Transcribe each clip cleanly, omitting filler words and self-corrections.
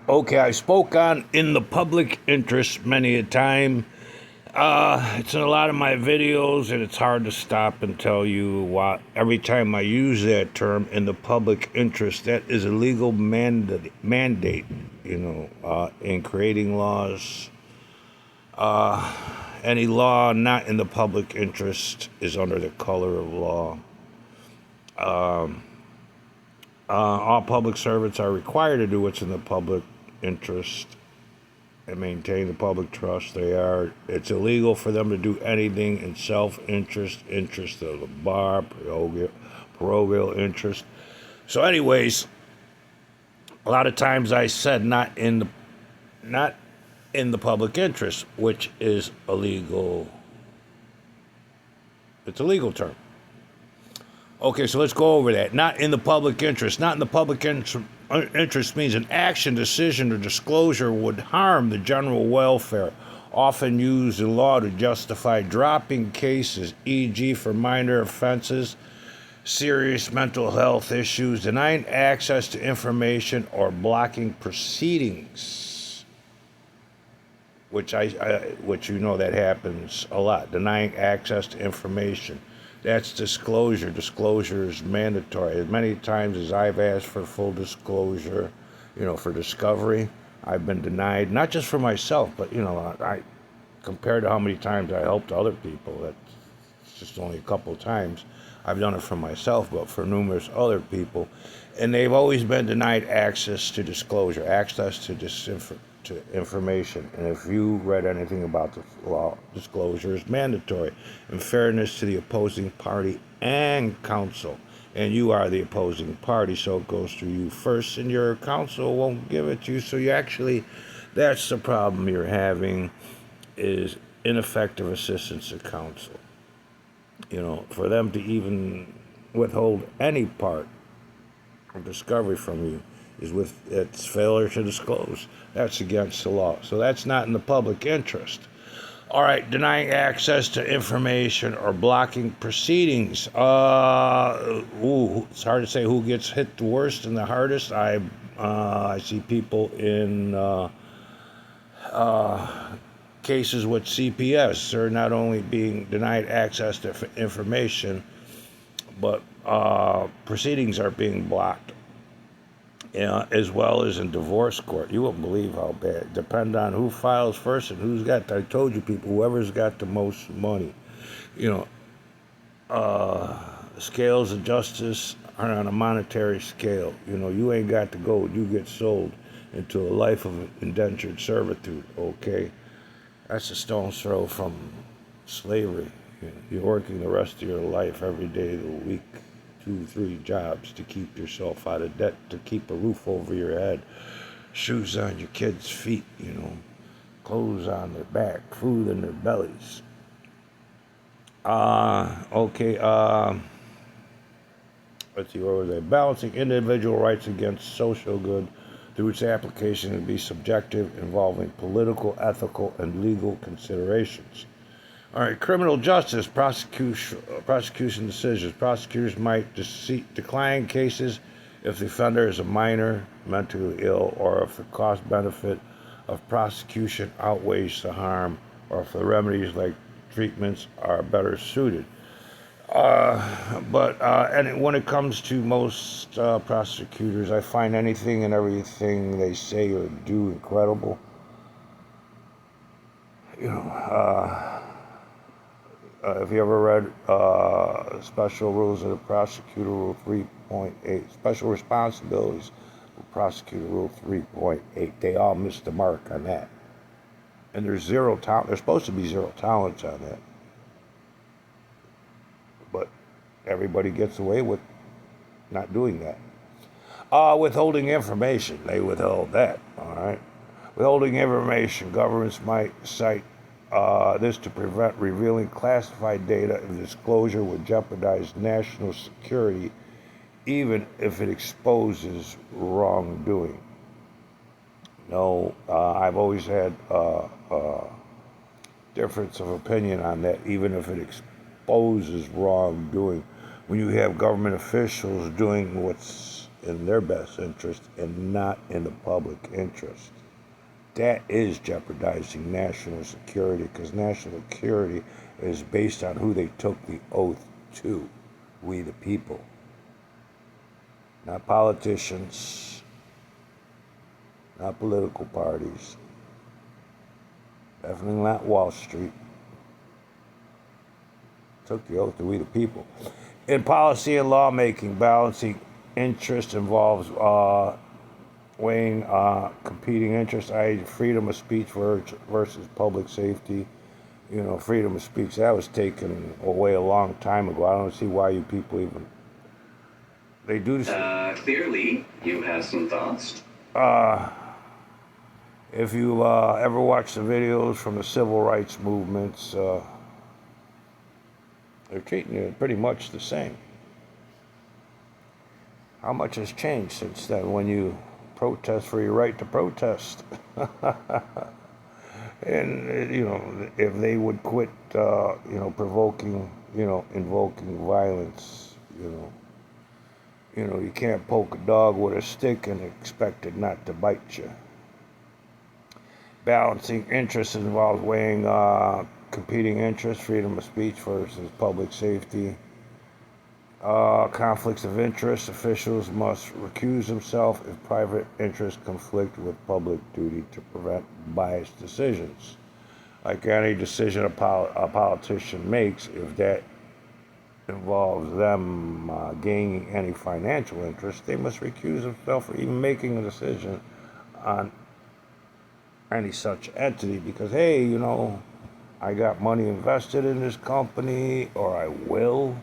Okay, I spoke on in the public interest many a time. It's in a lot of my videos, and it's hard to stop and tell you what. Every time I use that term in the public interest, that is a legal mandate, in creating laws. Any law not in the public interest is under the color of law. All public servants are required to do what's in the public interest and maintain the public trust. It's illegal for them to do anything in self-interest, interest of the bar, parochial interest. So anyways, a lot of times I said not in the public interest, which is illegal. It's a legal term. Okay, so let's go over that. Not in the public interest. Not in the public interest means an action, decision, or disclosure would harm the general welfare, often used in law to justify dropping cases, e.g. for minor offenses, serious mental health issues, denying access to information, or blocking proceedings, which that happens a lot, denying access to information. That's disclosure. Disclosure is mandatory. As many times as I've asked for full disclosure, for discovery, I've been denied, not just for myself, but, I compared to how many times I helped other people, that's just only a couple of times. I've done it for myself, but for numerous other people. And they've always been denied access to disclosure, access to information. And if you read anything about the law, disclosure is mandatory in fairness to the opposing party and counsel. And you are the opposing party, so it goes through you first, and your counsel won't give it to you. So that's the problem you're having, is ineffective assistance to counsel. For them to even withhold any part of discovery from you is with its failure to disclose. That's against the law. So that's not in the public interest. All right, denying access to information or blocking proceedings. It's hard to say who gets hit the worst and the hardest. I see people in cases with CPS. They're not only being denied access to information, but proceedings are being blocked. As well as in divorce court. You won't believe how bad. Depend on who files first and who's got. I told you, people, whoever's got the most money. Scales of justice are on a monetary scale. You ain't got to go. You get sold into a life of indentured servitude. Okay, that's a stone's throw from slavery. You're working the rest of your life every day of the week. 2-3 jobs to keep yourself out of debt, to keep a roof over your head, shoes on your kids' feet, clothes on their back, food in their bellies. Let's see, where was I? Balancing individual rights against social good through its application to be subjective, involving political, ethical, and legal considerations. All right, criminal justice, prosecution decisions. Prosecutors might decline cases if the offender is a minor, mentally ill, or if the cost-benefit of prosecution outweighs the harm, or if the remedies like treatments are better suited. And when it comes to most prosecutors, I find anything and everything they say or do incredible. If you ever read Special Rules of the Prosecutor, Rule 3.8, Special Responsibilities of Prosecutor, Rule 3.8, they all missed the mark on that. And there's supposed to be zero tolerance on that. But everybody gets away with not doing that. Withholding information, they withheld that, all right? Withholding information, governments might cite this to prevent revealing classified data if disclosure would jeopardize national security, even if it exposes wrongdoing. I've always had difference of opinion on that, even if it exposes wrongdoing. When you have government officials doing what's in their best interest and not in the public interest. That is jeopardizing national security, because national security is based on who they took the oath to, we the people. Not politicians, not political parties, definitely not Wall Street. Took the oath to we the people. In policy and lawmaking, balancing interest involves weighing competing interests, i.e. freedom of speech versus public safety. You know, freedom of speech, that was taken away a long time ago. I don't see why you people even... They do this. Clearly, you have some thoughts. If you ever watch the videos from the civil rights movements, they're treating you pretty much the same. How much has changed since then when you protest for your right to protest? And, you know, if they would quit, you know, provoking, you know, invoking violence, you know, you can't poke a dog with a stick and expect it not to bite you. Balancing interests involves weighing competing interests, freedom of speech versus public safety. Conflicts of interest, officials must recuse themselves if private interests conflict with public duty to prevent biased decisions. Like any decision a politician makes, if that involves them gaining any financial interest, they must recuse themselves from even making a decision on any such entity, because, hey, you know, I got money invested in this company, or I will,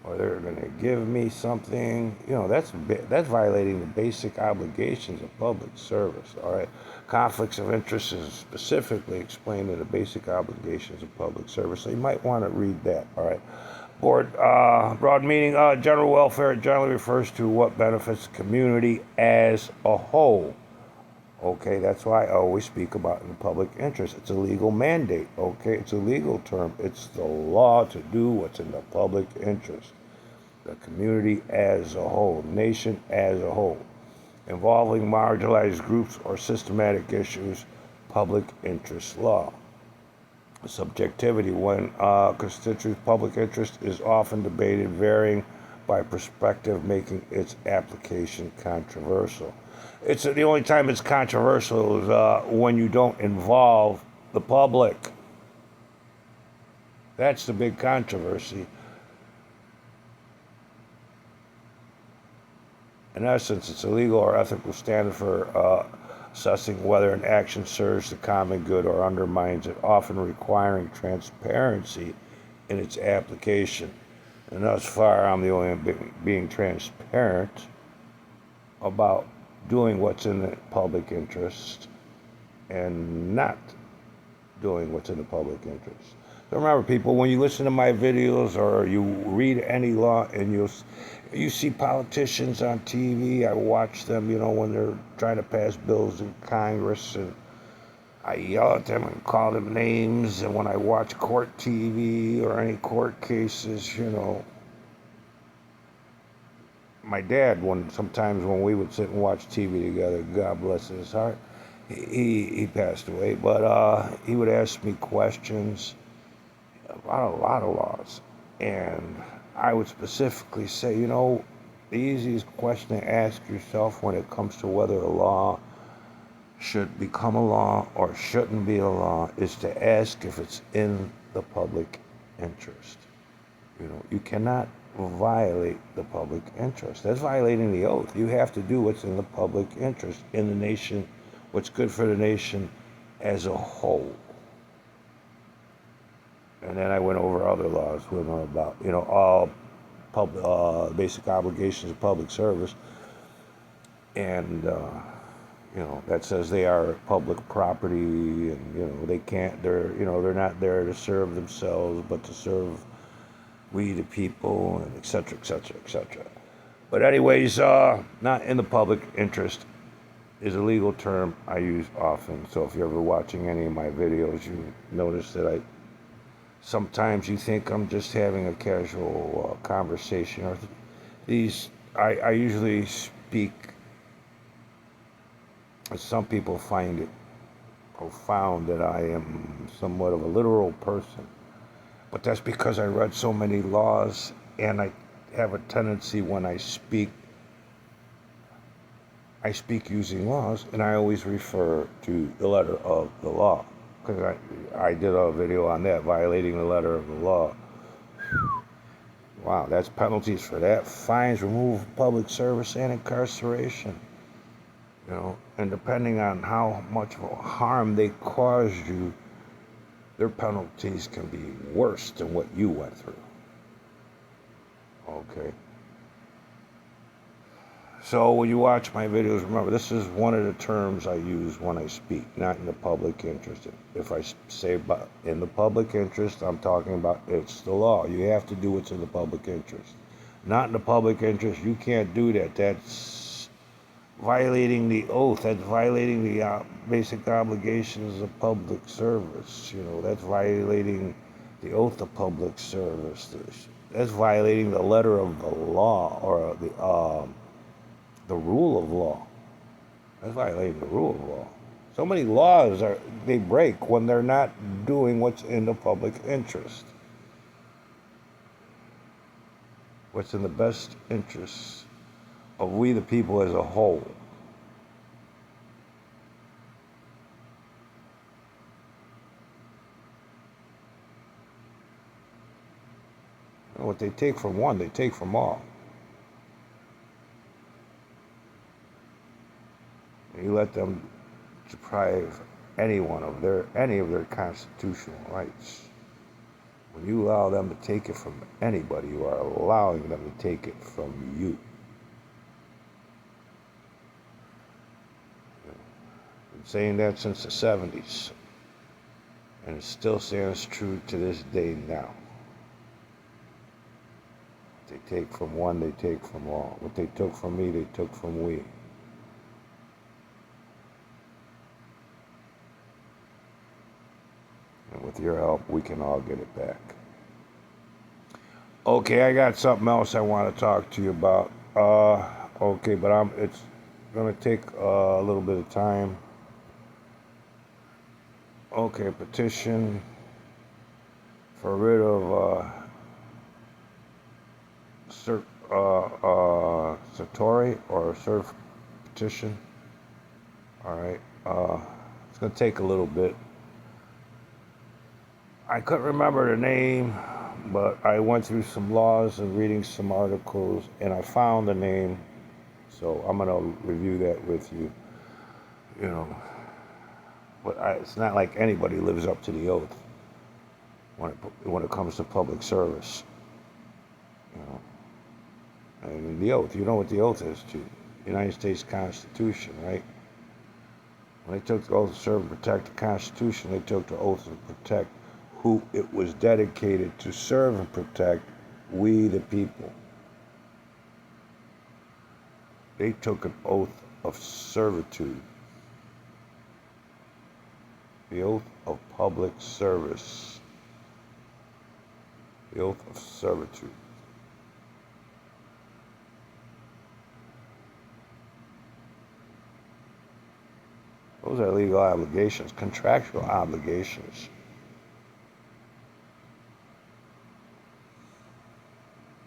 or they're going to give me something. You know, that's violating the basic obligations of public service. All right, conflicts of interest is specifically explained in the basic obligations of public service, so you might want to read that. All right. Broad meaning, general welfare generally refers to what benefits the community as a whole. Okay, that's why I always speak about in the public interest. It's a legal mandate, okay? It's a legal term. It's the law to do what's in the public interest. The community as a whole, nation as a whole. Involving marginalized groups or systematic issues, public interest law. Subjectivity, when constitutes public interest, is often debated, varying by perspective, making its application controversial. It's the only time it's controversial is when you don't involve the public. That's the big controversy. In essence, it's a legal or ethical standard for assessing whether an action serves the common good or undermines it, often requiring transparency in its application. And thus far, I'm the only one being transparent about doing what's in the public interest and not doing what's in the public interest. So remember, people, when you listen to my videos or you read any law and you see politicians on TV, I watch them, you know, when they're trying to pass bills in Congress, and I yell at them and call them names. And when I watch court TV or any court cases, you know, my dad, sometimes when we would sit and watch TV together, God bless his heart, he passed away, but he would ask me questions about a lot of laws, and I would specifically say, you know, the easiest question to ask yourself when it comes to whether a law should become a law or shouldn't be a law is to ask if it's in the public interest. You know, you cannot violate the public interest. That's violating the oath. You have to do what's in the public interest, in the nation, what's good for the nation as a whole. And then I went over other laws, we know about, you know, all basic obligations of public service, and you know, that says they are public property, and you know, they're not there to serve themselves, but to serve we the people, and et cetera, et cetera, et cetera. But anyways, not in the public interest is a legal term I use often. So if you're ever watching any of my videos, you notice that sometimes you think I'm just having a casual conversation, or I usually speak, some people find it profound that I am somewhat of a literal person. But that's because I read so many laws, and I have a tendency when I speak using laws, and I always refer to the letter of the law. Because I did a video on that, violating the letter of the law. Wow, that's penalties for that. Fines, removal of public service, and incarceration. You know, and depending on how much harm they caused you, their penalties can be worse than what you went through. Okay. So when you watch my videos, remember, this is one of the terms I use when I speak, not in the public interest. If I say in the public interest, I'm talking about it's the law. You have to do what's in the public interest. Not in the public interest, you can't do that. That's violating the oath. That's violating the basic obligations of public service. You know, that's violating the oath of public service. That's violating the letter of the law, or the rule of law. That's violating the rule of law. So many laws they break when they're not doing what's in the public interest. What's in the best interest of we the people as a whole. And what they take from one, they take from all. You let them deprive anyone of any of their constitutional rights. When you allow them to take it from anybody, you are allowing them to take it from you. Been saying that since the 70s, and it still stands true to this day now. What they take from one, they take from all. What they took from me, they took from we. And with your help, we can all get it back. Okay, I got something else I want to talk to you about. Okay, but it's going to take a little bit of time. Okay, petition for rid of Satori, or certif petition. All right, it's going to take a little bit. I couldn't remember the name, but I went through some laws and reading some articles, and I found the name. So I'm going to review that with you. You know, but it's not like anybody lives up to the oath when it comes to public service. You know, and the oath. You know what the oath is to the United States Constitution, right? When they took the oath to serve and protect the Constitution, they took the oath to protect who it was dedicated to serve and protect, we the people. They took an oath of servitude, the oath of public service, the oath of servitude. Those are legal obligations, contractual obligations.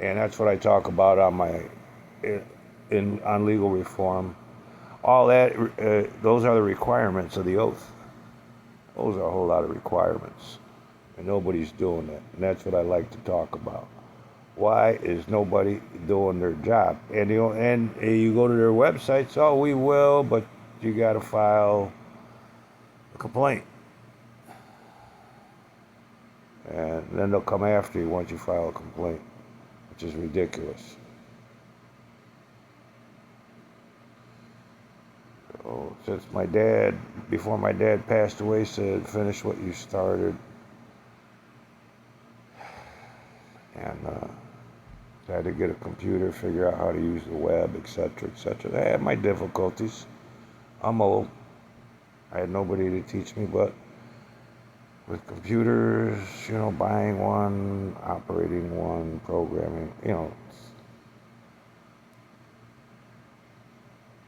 And that's what I talk about on on legal reform. All that, those are the requirements of the oath. Those are a whole lot of requirements, and nobody's doing that. And that's what I like to talk about. Why is nobody doing their job? And you go to their websites. Oh, we will, but you got to file a complaint, and then they'll come after you once you file a complaint, which is ridiculous. So, since before my dad passed away, said, finish what you started. And I had to get a computer, figure out how to use the web, etc., etc. I had my difficulties. I'm old. I had nobody to teach me, but with computers, buying one, operating one, programming,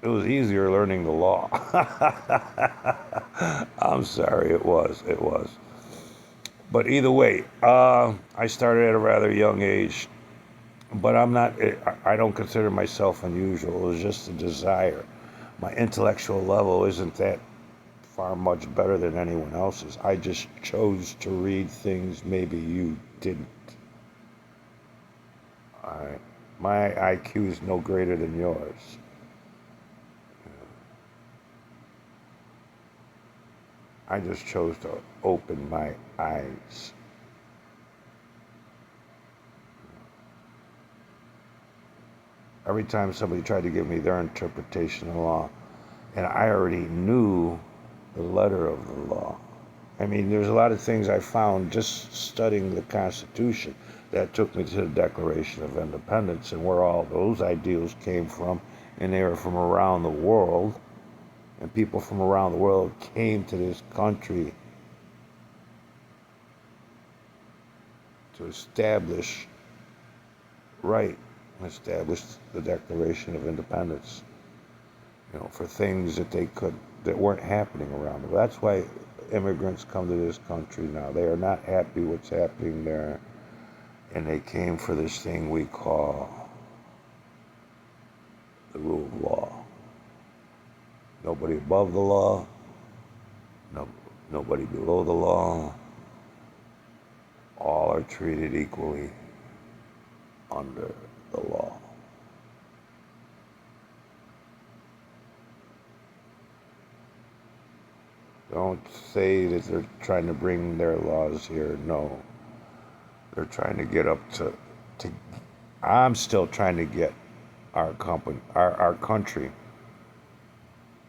It was easier learning the law. I'm sorry, it was. It was. But either way, I started at a rather young age, but I'm not, I don't consider myself unusual. It was just a desire. My intellectual level isn't that far much better than anyone else's. I just chose to read things maybe you didn't. All right. My IQ is no greater than yours. I just chose to open my eyes. Every time somebody tried to give me their interpretation of the law, and I already knew the letter of the law. I mean, there's a lot of things I found just studying the Constitution that took me to the Declaration of Independence and where all those ideals came from, and they were from around the world, and people from around the world came to this country to establish the Declaration of Independence, for things that weren't happening around the world. That's why immigrants come to this country now. They are not happy what's happening there, and they came for this thing we call the rule of law. Nobody above the law, nobody below the law. All are treated equally under the law. Don't say that they're trying to bring their laws here. No. They're trying to get up to I'm still trying to get our country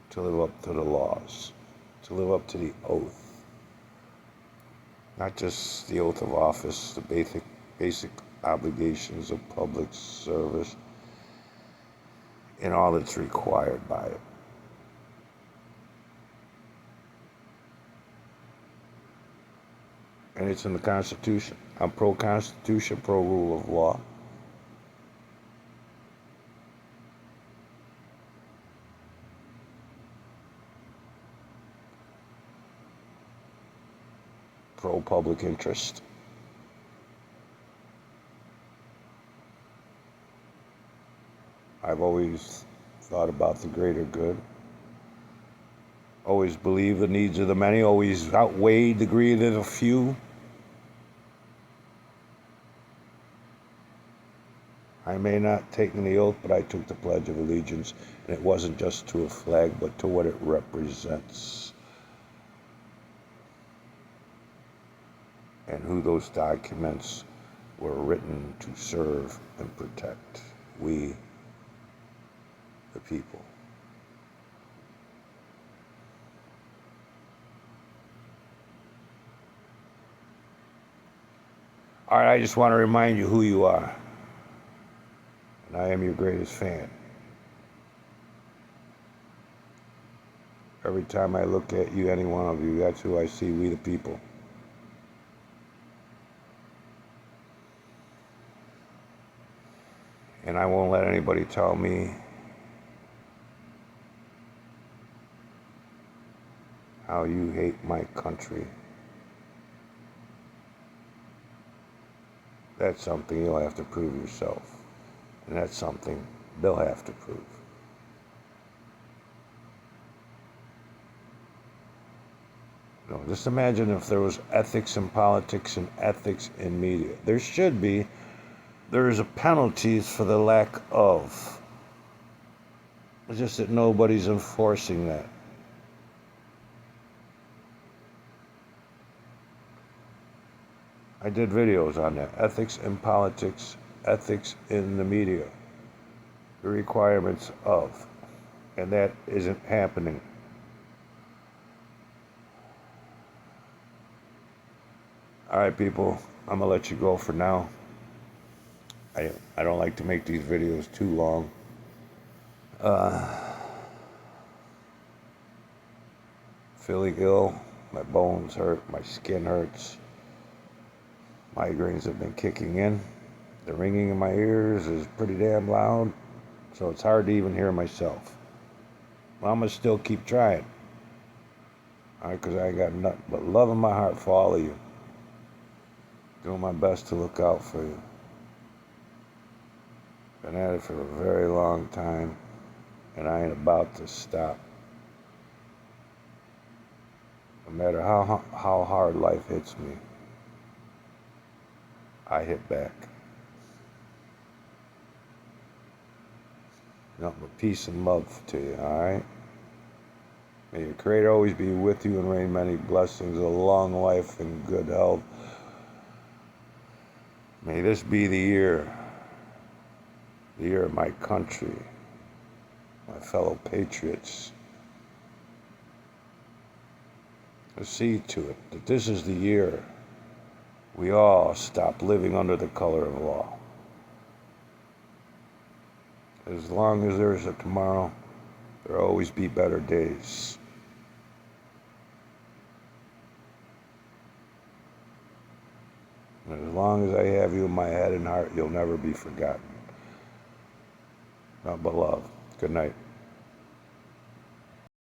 to live up to the laws, to live up to the oath. Not just the oath of office, the basic obligations of public service, and all that's required by it. And it's in the Constitution. I'm pro-Constitution, pro-rule of law. Pro-public interest. I've always thought about the greater good. Always believe the needs of the many always outweigh the greed of the few. I may not take the oath, but I took the Pledge of Allegiance, and it wasn't just to a flag, but to what it represents, and who those documents were written to serve and protect. We, the people. All right, I just want to remind you who you are. And I am your greatest fan. Every time I look at you, any one of you, that's who I see, we the people. And I won't let anybody tell me how you hate my country. That's something you'll have to prove yourself. And that's something they'll have to prove. Just imagine if there was ethics in politics and ethics in media. There should be. There's a penalties for the lack of. It's just that nobody's enforcing that. I did videos on that. Ethics in politics, ethics in the media. The requirements of. And that isn't happening. All right, people, I'm going to let you go for now. I don't like to make these videos too long. Feeling ill, my bones hurt, my skin hurts. Migraines have been kicking in. The ringing in my ears is pretty damn loud, so it's hard to even hear myself. I'm going to still keep trying. All right, because I ain't got nothing but love in my heart for all of you. Doing my best to look out for you. Been at it for a very long time, and I ain't about to stop. No matter how hard life hits me, I hit back. Nothing but peace and love to you, alright? May your Creator always be with you and rain many blessings, a long life and good health. May this be the year of my country, my fellow patriots. Let's see to it that this is the year we all stop living under the color of law. As long as there's a tomorrow, there'll always be better days. And as long as I have you in my head and heart, you'll never be forgotten. Nothing but love. Good night.